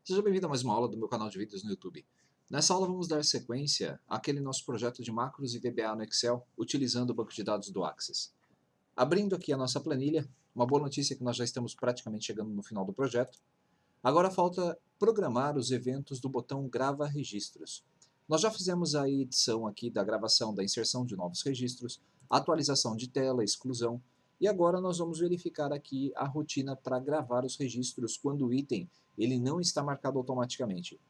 Seja bem-vindo a mais uma aula do meu canal de vídeos no YouTube. Nessa aula vamos dar sequência àquele nosso projeto de macros e VBA no Excel, utilizando o banco de dados do Access. Abrindo aqui a nossa planilha, uma boa notícia é que nós já estamos praticamente chegando no final do projeto. Agora falta programar os eventos do botão Grava Registros. Nós já fizemos a edição aqui da gravação da inserção de novos registros, atualização de tela, exclusão, e agora nós vamos verificar aqui a rotina para gravar os registros quando o item ele não está marcado automaticamente.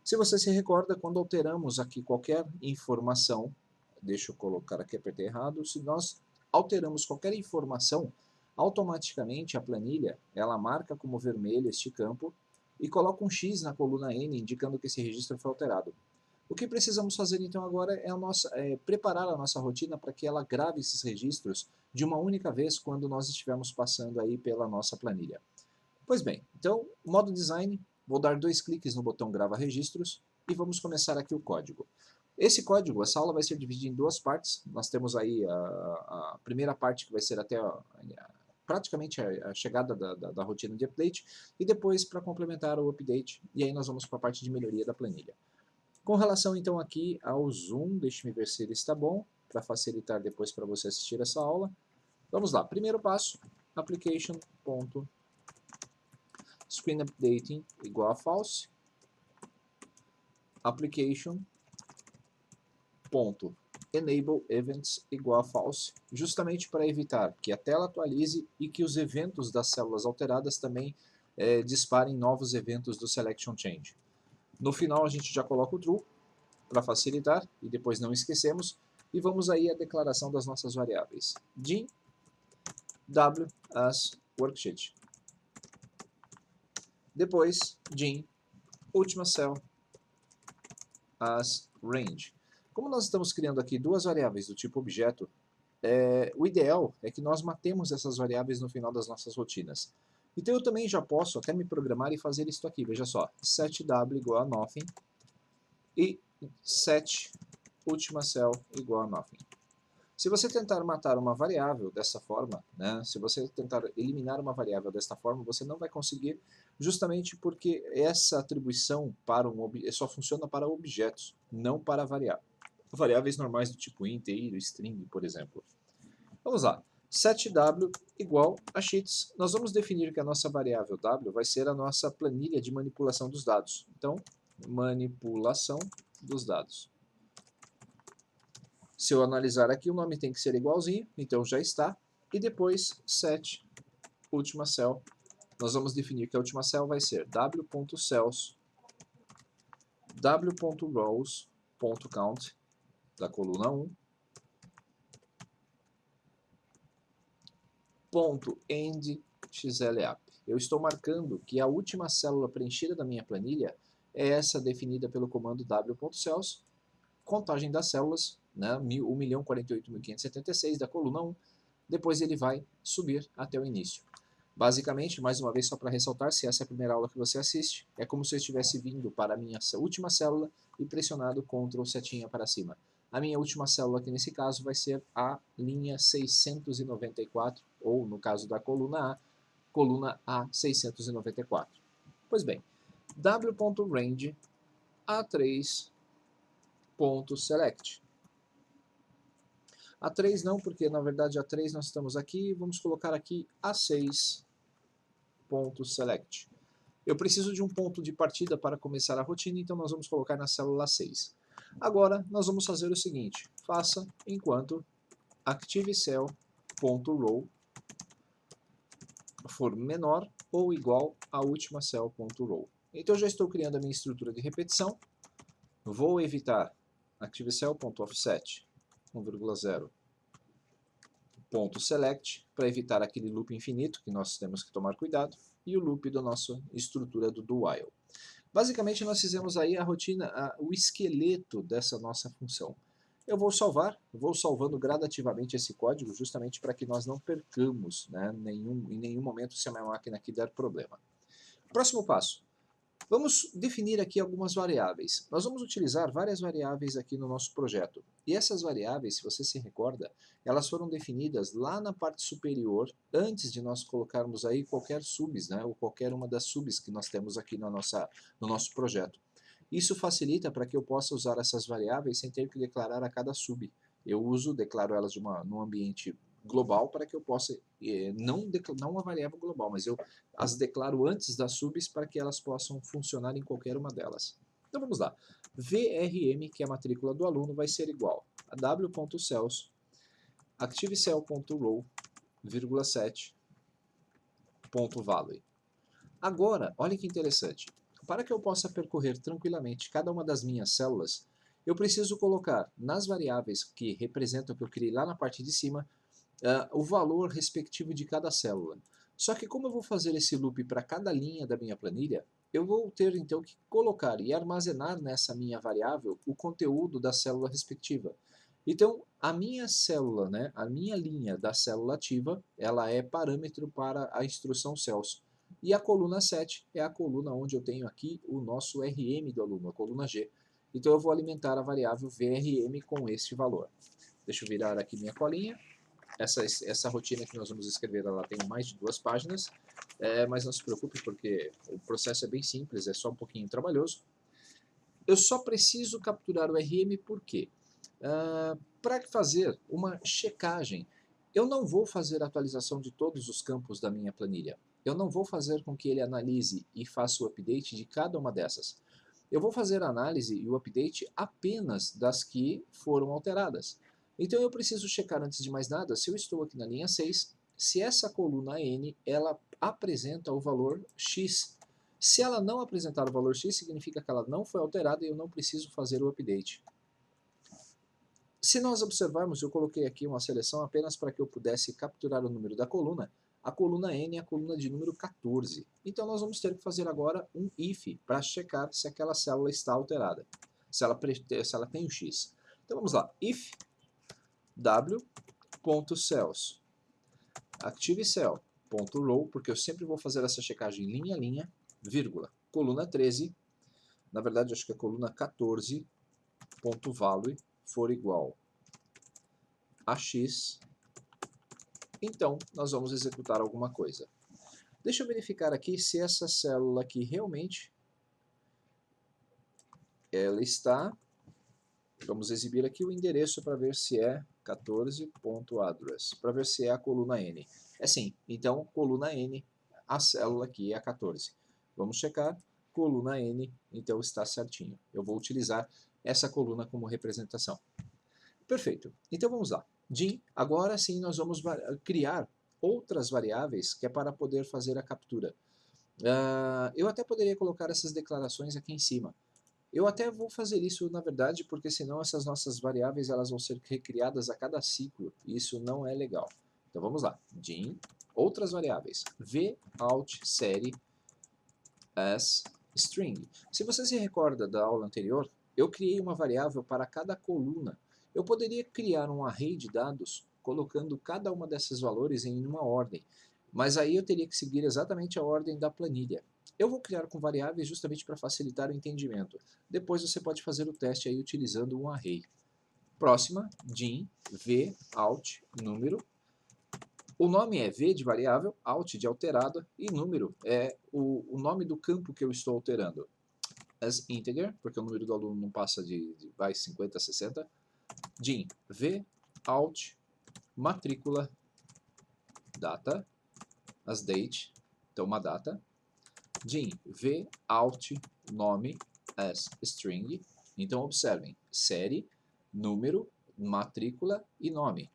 Se você se recorda, quando alteramos aqui qualquer informação, deixa eu colocar aqui, apertei errado, se nós alteramos qualquer informação, automaticamente a planilha, ela marca como vermelho este campo e coloca um X na coluna N, indicando que esse registro foi alterado. O que precisamos fazer então agora é preparar a nossa rotina para que ela grave esses registros de uma única vez quando nós estivermos passando aí pela nossa planilha. Pois bem, então, modo design, vou dar 2 cliques no botão grava registros e vamos começar aqui o código. Esse código, essa aula vai ser dividida em duas partes. Nós temos aí a primeira parte que vai ser até praticamente a chegada da rotina de update e depois para complementar o update e aí nós vamos para a parte de melhoria da planilha. Com relação então aqui ao zoom, deixe-me ver se ele está bom, para facilitar depois para você assistir essa aula. Vamos lá, primeiro passo, application.screenUpdating igual a false, application.enableEvents igual a false, justamente para evitar que a tela atualize e que os eventos das células alteradas também disparem novos eventos do selection change. No final a gente já coloca o true, para facilitar, e depois não esquecemos, e vamos aí à declaração das nossas variáveis. Din w as worksheet. Depois, din última cell as range. Como nós estamos criando aqui duas variáveis do tipo objeto, o ideal é que nós matemos essas variáveis no final das nossas rotinas. Então eu também já posso até me programar e fazer isso aqui, veja só, setW igual a nothing, e set última cell igual a nothing. Se você tentar matar uma variável dessa forma, né, se você tentar eliminar uma variável desta forma, você não vai conseguir, justamente porque essa atribuição para só funciona para objetos, não para variáveis normais do tipo inteiro, string, por exemplo. Vamos lá. SetW igual a sheets. Nós vamos definir que a nossa variável w vai ser a nossa planilha de manipulação dos dados. Então, manipulação dos dados. Se eu analisar aqui, o nome tem que ser igualzinho, então já está. E depois, set, última cell. Nós vamos definir que a última cell vai ser w.cells, w.rows.count, da coluna 1, .end xlap. Eu estou marcando que a última célula preenchida da minha planilha é essa definida pelo comando w.cells, contagem das células, né, 1.048.576 da coluna 1, depois ele vai subir até o início. Basicamente, mais uma vez, só para ressaltar, se essa é a primeira aula que você assiste, é como se eu estivesse vindo para a minha última célula e pressionado Ctrl setinha para cima. A minha última célula aqui nesse caso vai ser a linha 694, ou no caso da coluna A694. Pois bem, w.range A3.select. A3 não, porque na verdade A3 nós estamos aqui, vamos colocar aqui A6.select. Eu preciso de um ponto de partida para começar a rotina, então nós vamos colocar na célula 6. Agora nós vamos fazer o seguinte, faça enquanto ActiveCell.row for menor ou igual à última cell.row. Então eu já estou criando a minha estrutura de repetição, vou evitar ActiveCell.offset 1,0 .select para evitar aquele loop infinito que nós temos que tomar cuidado e o loop da nossa estrutura do while. Basicamente nós fizemos aí a rotina, o esqueleto dessa nossa função. Eu vou salvando gradativamente esse código justamente para que nós não percamos, né, em nenhum momento se a minha máquina aqui der problema. Próximo passo, Vamos definir aqui algumas variáveis. Nós vamos utilizar várias variáveis aqui no nosso projeto. E essas variáveis, se você se recorda, elas foram definidas lá na parte superior, antes de nós colocarmos aí qualquer subs, né, ou qualquer uma das subs que nós temos aqui no nosso projeto. Isso facilita para que eu possa usar essas variáveis sem ter que declarar a cada sub. Declaro elas num ambiente global para que eu possa, não uma variável global, mas eu as declaro antes das subs para que elas possam funcionar em qualquer uma delas. Então vamos lá. VRM, que é a matrícula do aluno, vai ser igual a w.cells ActiveCell.row, 7.value. Agora, olha que interessante. Para que eu possa percorrer tranquilamente cada uma das minhas células, eu preciso colocar nas variáveis que representam o que eu criei lá na parte de cima, o valor respectivo de cada célula. Só que como eu vou fazer esse loop para cada linha da minha planilha, eu vou ter então que colocar e armazenar nessa minha variável o conteúdo da célula respectiva. Então, a minha célula, né, a minha linha da célula ativa, ela é parâmetro para a instrução cells. E a coluna 7 é a coluna onde eu tenho aqui o nosso RM do aluno, a coluna G. Então eu vou alimentar a variável VRM com este valor. Deixa eu virar aqui minha colinha. Essa rotina que nós vamos escrever, ela tem mais de 2 páginas, mas não se preocupe porque o processo é bem simples, é só um pouquinho trabalhoso. Eu só preciso capturar o RM por quê? Para fazer uma checagem, eu não vou fazer a atualização de todos os campos da minha planilha. Eu não vou fazer com que ele analise e faça o update de cada uma dessas. Eu vou fazer a análise e o update apenas das que foram alteradas. Então eu preciso checar antes de mais nada, se eu estou aqui na linha 6, se essa coluna N ela apresenta o valor X. Se ela não apresentar o valor X, significa que ela não foi alterada e eu não preciso fazer o update. Se nós observarmos, eu coloquei aqui uma seleção apenas para que eu pudesse capturar o número da coluna. A coluna N é a coluna de número 14. Então nós vamos ter que fazer agora um if para checar se aquela célula está alterada, se ela tem o X. Então vamos lá, if w.cells ActiveCell.row, porque eu sempre vou fazer essa checagem linha a linha, vírgula, coluna 13, na verdade acho que é coluna 14.value for igual a X, então nós vamos executar alguma coisa. Deixa eu verificar aqui se essa célula aqui realmente ela está. Vamos exibir aqui o endereço para ver se é 14.address, para ver se é a coluna N. É sim, então coluna N, a célula aqui é a 14. Vamos checar, coluna N, então está certinho. Eu vou utilizar essa coluna como representação. Perfeito, então vamos lá. Jim, agora sim nós vamos criar outras variáveis que é para poder fazer a captura. Eu até poderia colocar essas declarações aqui em cima. Eu até vou fazer isso, na verdade, porque senão essas nossas variáveis elas vão ser recriadas a cada ciclo, e isso não é legal. Então vamos lá, Jim, outras variáveis, vout série as string. Se você se recorda da aula anterior, eu criei uma variável para cada coluna. Eu poderia criar um array de dados colocando cada uma desses valores em uma ordem, mas aí eu teria que seguir exatamente a ordem da planilha. Eu vou criar com variáveis justamente para facilitar o entendimento. Depois você pode fazer o teste aí utilizando um array. Próxima, Jim, vout, número. O nome é v de variável, out de alterada, e número é o nome do campo que eu estou alterando. As integer, porque o número do aluno não passa de 50 a 60. Jim, vout, matrícula, data, as date, então uma data. Jim, vout, nome, as string. Então observem, série, número, matrícula e nome.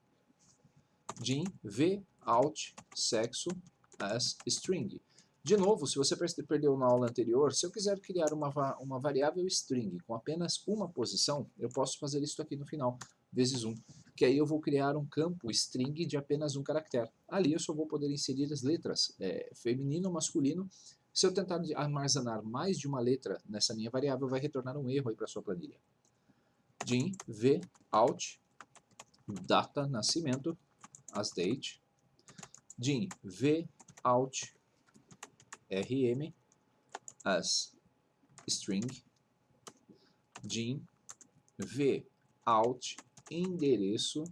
Jim, vout, sexo, as string. De novo, se você perdeu na aula anterior, se eu quiser criar uma variável string com apenas uma posição, eu posso fazer isso aqui no final, vezes 1. Que aí eu vou criar um campo string de apenas um caractere. Ali eu só vou poder inserir as letras, feminino ou masculino. Se eu tentar armazenar mais de uma letra nessa minha variável, vai retornar um erro aí para a sua planilha. Jim, vout, data, nascimento, as date. Jim, vout, rm, as string, din, v out, endereço,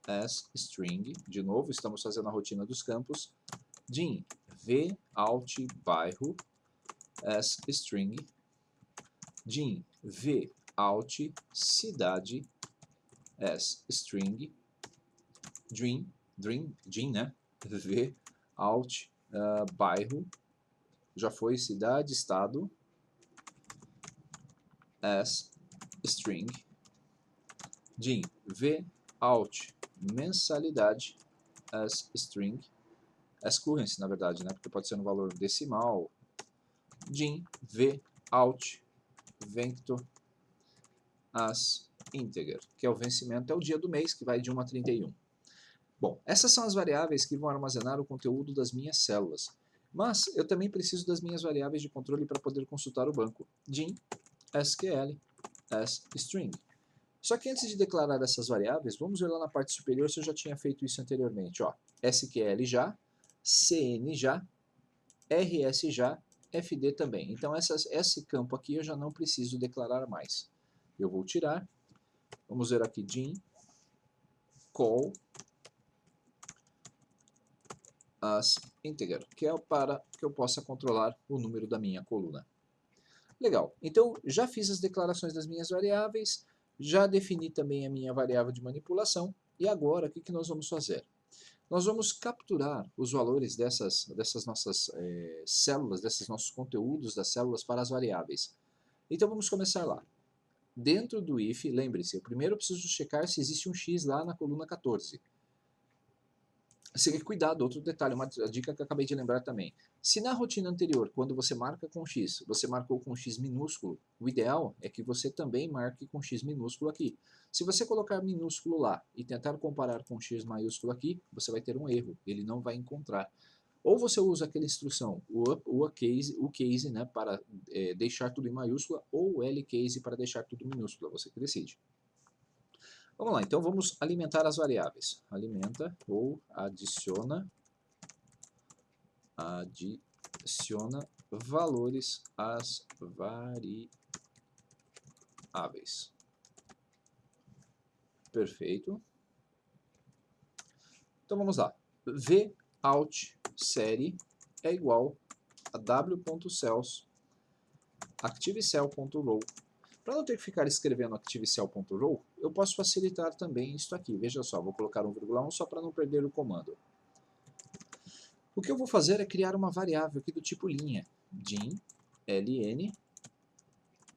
as string, de novo, estamos fazendo a rotina dos campos, din, v out, bairro, as string, din, v out, cidade, as string, din, né? V out, bairro, já foi cidade, estado, as string, din, v out, mensalidade, as string, as currency, na verdade, né? Porque pode ser no valor decimal, din, v out, vento, as integer, que é o vencimento, é o dia do mês, que vai de 1 a 31. Bom, essas são as variáveis que vão armazenar o conteúdo das minhas células. Mas eu também preciso das minhas variáveis de controle para poder consultar o banco. din, sql, as string. Só que antes de declarar essas variáveis, vamos ver lá na parte superior se eu já tinha feito isso anteriormente. Ó, SQL já, CN já, RS já, FD também. Então esse campo aqui eu já não preciso declarar mais. Eu vou tirar. Vamos ver aqui din, call, as integer, que é para que eu possa controlar o número da minha coluna. Legal, então já fiz as declarações das minhas variáveis, já defini também a minha variável de manipulação, e agora o que nós vamos fazer? Nós vamos capturar os valores dessas nossas células, desses nossos conteúdos das células para as variáveis. Então vamos começar lá. Dentro do if, lembre-se, eu primeiro preciso checar se existe um x lá na coluna 14. Cuidado, outro detalhe, uma dica que eu acabei de lembrar também. Se na rotina anterior, quando você marca com x, você marcou com x minúsculo, o ideal é que você também marque com x minúsculo aqui. Se você colocar minúsculo lá e tentar comparar com x maiúsculo aqui, você vai ter um erro, ele não vai encontrar. Ou você usa aquela instrução, o case, né, para deixar tudo em maiúscula, ou o lcase para deixar tudo minúscula, você que decide. Vamos lá, então vamos alimentar as variáveis. Alimenta ou adiciona valores às variáveis. Perfeito. Então vamos lá. V out série é igual a w.cells ActiveCell.row. Para não ter que ficar escrevendo ActiveCell.row, eu posso facilitar também isso aqui. Veja só, vou colocar 1,1 só para não perder o comando. O que eu vou fazer é criar uma variável aqui do tipo linha, din, ln,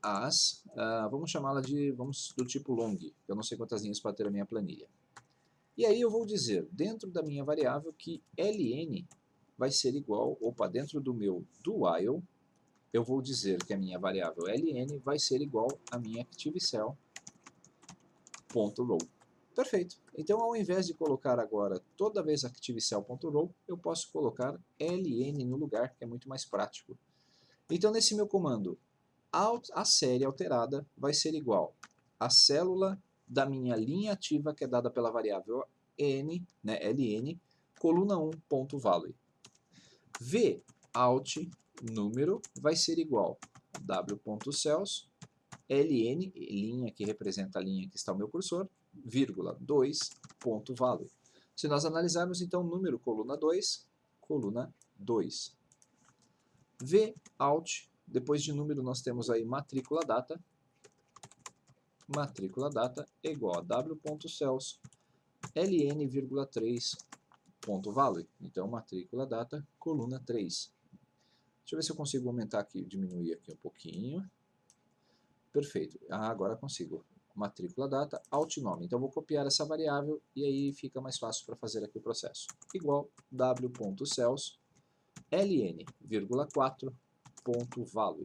as, vamos chamá-la do tipo long, eu não sei quantas linhas para ter a minha planilha. E aí eu vou dizer, dentro da minha variável, que ln vai ser igual, dentro do meu do while, eu vou dizer que a minha variável ln vai ser igual a minha ActiveCell.row. Perfeito. Então, ao invés de colocar agora toda vez ActiveCell.row, eu posso colocar ln no lugar, que é muito mais prático. Então, nesse meu comando, a série alterada vai ser igual a célula da minha linha ativa, que é dada pela variável n, né, ln, coluna 1.value. V out número vai ser igual a w.cells ln, linha que representa a linha que está o meu cursor, vírgula 2.value. Se nós analisarmos então número coluna 2, V out, depois de número nós temos aí matrícula data é igual a w.cells ln,3.value. Então matrícula data coluna 3. Deixa eu ver se eu consigo aumentar aqui, diminuir aqui um pouquinho. Perfeito. Agora consigo. Matrícula data, alt nome. Então vou copiar essa variável e aí fica mais fácil para fazer aqui o processo. Igual w.cells ln,4.value.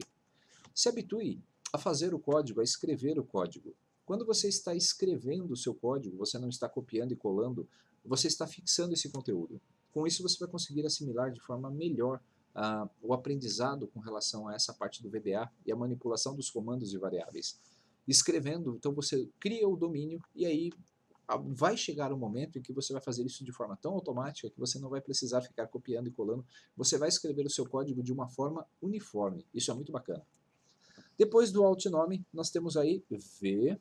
Se habitue a fazer o código, a escrever o código. Quando você está escrevendo o seu código, você não está copiando e colando, você está fixando esse conteúdo. Com isso você vai conseguir assimilar de forma melhor o aprendizado com relação a essa parte do VBA e a manipulação dos comandos e variáveis. Escrevendo, então você cria o domínio e aí vai chegar um momento em que você vai fazer isso de forma tão automática que você não vai precisar ficar copiando e colando, você vai escrever o seu código de uma forma uniforme. Isso é muito bacana. Depois do alt nome, nós temos aí v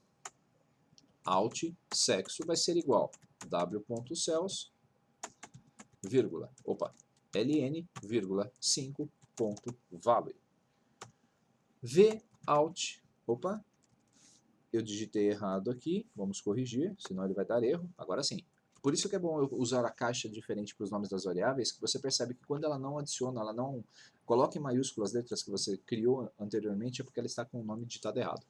alt sexo vai ser igual w.cells, vírgula, ln, vírgula, 5.value. V alt, eu digitei errado aqui, vamos corrigir, senão ele vai dar erro, agora sim. Por isso que é bom eu usar a caixa diferente para os nomes das variáveis, que você percebe que quando ela não adiciona, ela não coloca em maiúsculas as letras que você criou anteriormente, é porque ela está com o nome digitado errado.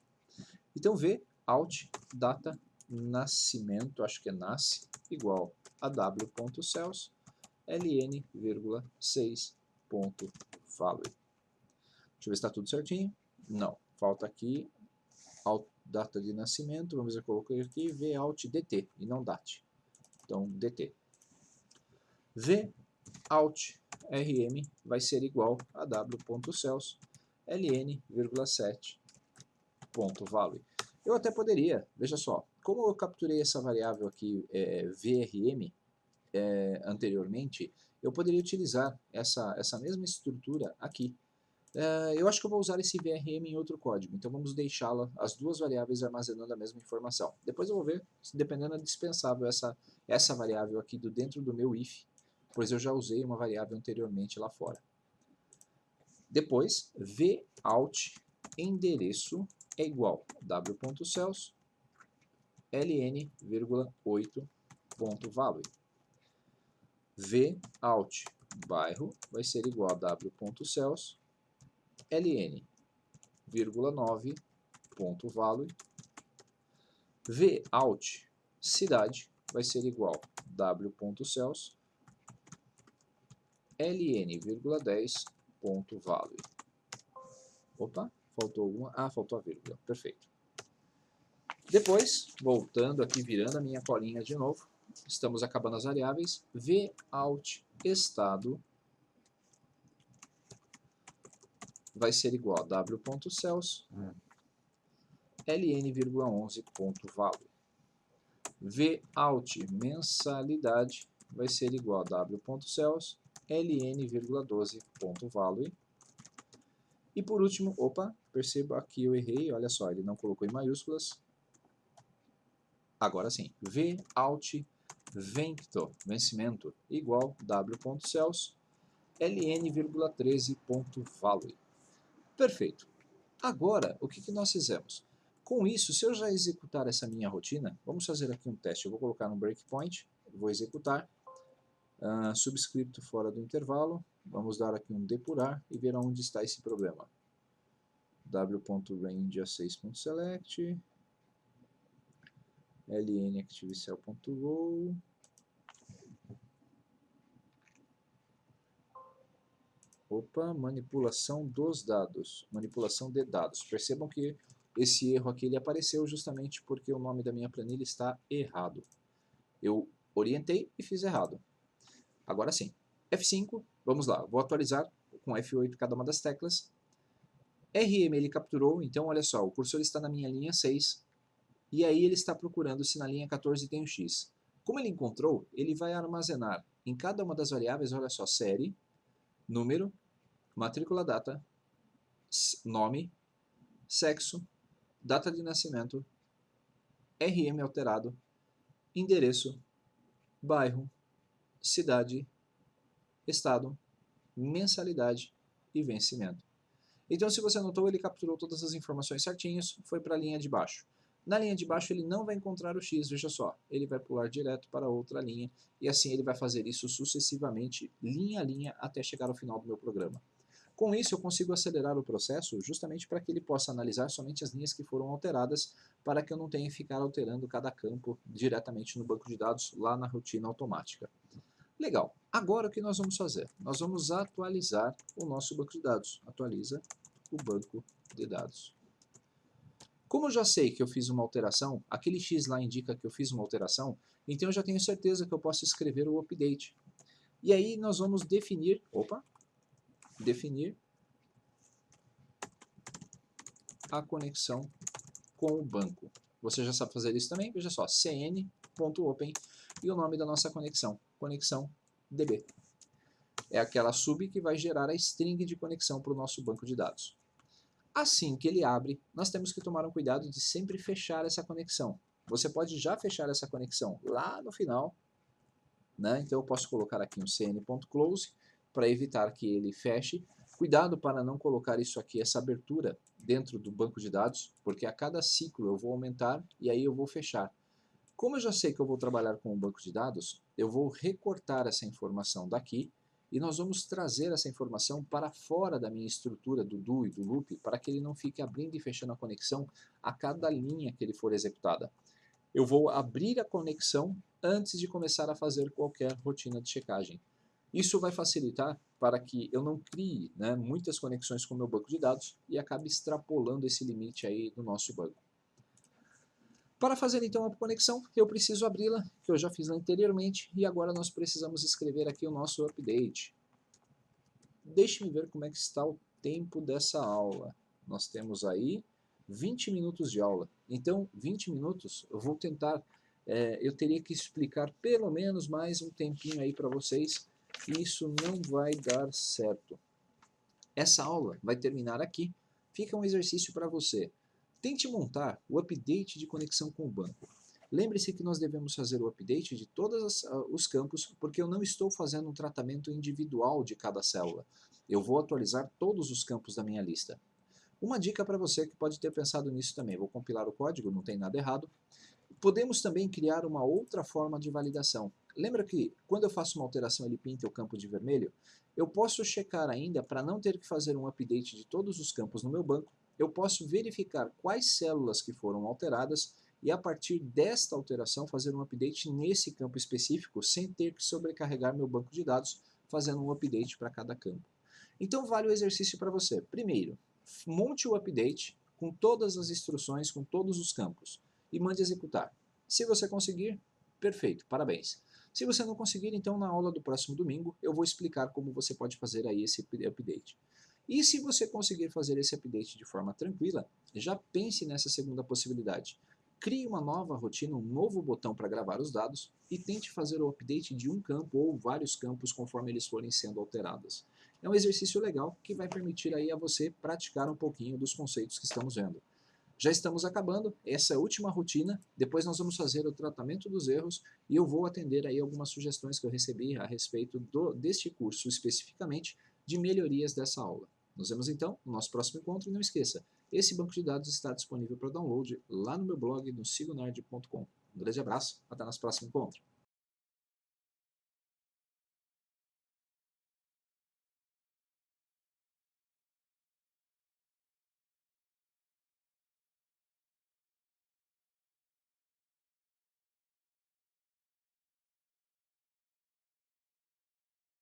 Então v alt data nascimento, acho que é nasce, igual a w.cells, ln, 6.value. Deixa eu ver se está tudo certinho. Não, falta aqui data de nascimento, vamos ver, eu coloquei aqui v alt dt e não dat. Então dt. v alt rm vai ser igual a w.cells ln, 7.value. Eu até poderia, veja só, como eu capturei essa variável aqui, vrm, anteriormente, eu poderia utilizar essa mesma estrutura aqui. Eu acho que eu vou usar esse vrm em outro código, então vamos deixá-la, as duas variáveis armazenando a mesma informação. Depois eu vou ver, dependendo, é dispensável essa variável aqui dentro do meu if, pois eu já usei uma variável anteriormente lá fora. Depois, v alt endereço é igual a w.cells ln, 8.value. v alt bairro vai ser igual a w.cells ln, 9.value. v alt cidade vai ser igual a w.cells ln, 10.value. Opa, faltou alguma? Ah, faltou a vírgula, perfeito. Depois, voltando aqui, virando a minha colinha de novo, estamos acabando as variáveis, v alt estado vai ser igual a w.cells ln, 11.value. v alt mensalidade vai ser igual a w.cells ln, 12.value. E por último, perceba aqui eu errei, olha só, ele não colocou em maiúsculas. Agora sim, v alt vencimento igual w.cells ln, 13.value. Perfeito. Agora, o que nós fizemos? Com isso, se eu já executar essa minha rotina, vamos fazer aqui um teste. Eu vou colocar no breakpoint, vou executar, subscripto fora do intervalo, vamos dar aqui um depurar e ver onde está esse problema. w.range a6.select, ln activecell.row, manipulação dos dados, manipulação de dados. Percebam que esse erro aqui ele apareceu justamente porque o nome da minha planilha está errado. Eu orientei e fiz errado. Agora sim, F5, vamos lá, vou atualizar com F8 cada uma das teclas. RM ele capturou, então olha só, o cursor está na minha linha 6, e aí ele está procurando se na linha 14 tem o X. Como ele encontrou, ele vai armazenar em cada uma das variáveis, olha só, série, número, matrícula data, nome, sexo, data de nascimento, RM alterado, endereço, bairro, cidade, estado, mensalidade e vencimento. Então, se você notou, ele capturou todas as informações certinhas, foi para a linha de baixo. Na linha de baixo ele não vai encontrar o X, veja só, ele vai pular direto para outra linha, e assim ele vai fazer isso sucessivamente, linha a linha, até chegar ao final do meu programa. Com isso eu consigo acelerar o processo justamente para que ele possa analisar somente as linhas que foram alteradas, para que eu não tenha que ficar alterando cada campo diretamente no banco de dados, lá na rotina automática. Legal, agora o que nós vamos fazer? Nós vamos atualizar o nosso banco de dados. Atualiza o banco de dados. Como eu já sei que eu fiz uma alteração, aquele X lá indica que eu fiz uma alteração, então eu já tenho certeza que eu posso escrever o update. E aí nós vamos definir, definir a conexão com o banco. Você já sabe fazer isso também? Veja só, cn.open e o nome da nossa conexão, conexão DB. É aquela sub que vai gerar a string de conexão para o nosso banco de dados. Assim que ele abre, nós temos que tomar um cuidado de sempre fechar essa conexão. Você pode já fechar essa conexão lá no final, né? Então eu posso colocar aqui um cn.close para evitar que ele feche. Cuidado para não colocar isso aqui, essa abertura, dentro do banco de dados, porque a cada ciclo eu vou aumentar e aí eu vou fechar. Como eu já sei que eu vou trabalhar com um banco de dados, eu vou recortar essa informação daqui e nós vamos trazer essa informação para fora da minha estrutura do do e do loop para que ele não fique abrindo e fechando a conexão a cada linha que ele for executada. Eu vou abrir a conexão antes de começar a fazer qualquer rotina de checagem. Isso vai facilitar para que eu não crie, né, muitas conexões com o meu banco de dados e acabe extrapolando esse limite aí do nosso banco. Para fazer então a conexão, eu preciso abri-la, que eu já fiz anteriormente, e agora nós precisamos escrever aqui o nosso update. Deixe-me ver como é que está o tempo dessa aula. Nós temos aí 20 minutos de aula. Então, 20 minutos, eu vou tentar, eu teria que explicar pelo menos mais um tempinho aí para vocês, e isso não vai dar certo. Essa aula vai terminar aqui. Fica um exercício para você. Tente montar o update de conexão com o banco. Lembre-se que nós devemos fazer o update de todos os campos, porque eu não estou fazendo um tratamento individual de cada célula. Eu vou atualizar todos os campos da minha lista. Uma dica para você que pode ter pensado nisso também. Vou compilar o código, não tem nada errado. Podemos também criar uma outra forma de validação. Lembra que quando eu faço uma alteração ele pinta o campo de vermelho? Eu posso checar ainda, para não ter que fazer um update de todos os campos no meu banco, eu posso verificar quais células que foram alteradas e a partir desta alteração fazer um update nesse campo específico sem ter que sobrecarregar meu banco de dados fazendo um update para cada campo. Então vale o exercício para você. Primeiro, monte o update com todas as instruções, com todos os campos e mande executar. Se você conseguir, perfeito, parabéns. Se você não conseguir, então na aula do próximo domingo eu vou explicar como você pode fazer aí esse update. E se você conseguir fazer esse update de forma tranquila, já pense nessa segunda possibilidade. Crie uma nova rotina, um novo botão para gravar os dados e tente fazer o update de um campo ou vários campos conforme eles forem sendo alterados. É um exercício legal que vai permitir aí a você praticar um pouquinho dos conceitos que estamos vendo. Já estamos acabando, essa é a última rotina, depois nós vamos fazer o tratamento dos erros e eu vou atender aí algumas sugestões que eu recebi a respeito deste curso especificamente de melhorias dessa aula. Nos vemos então no nosso próximo encontro e não esqueça, esse banco de dados está disponível para download lá no meu blog no sigonerd.com. Um grande abraço, até nosso próximo encontro.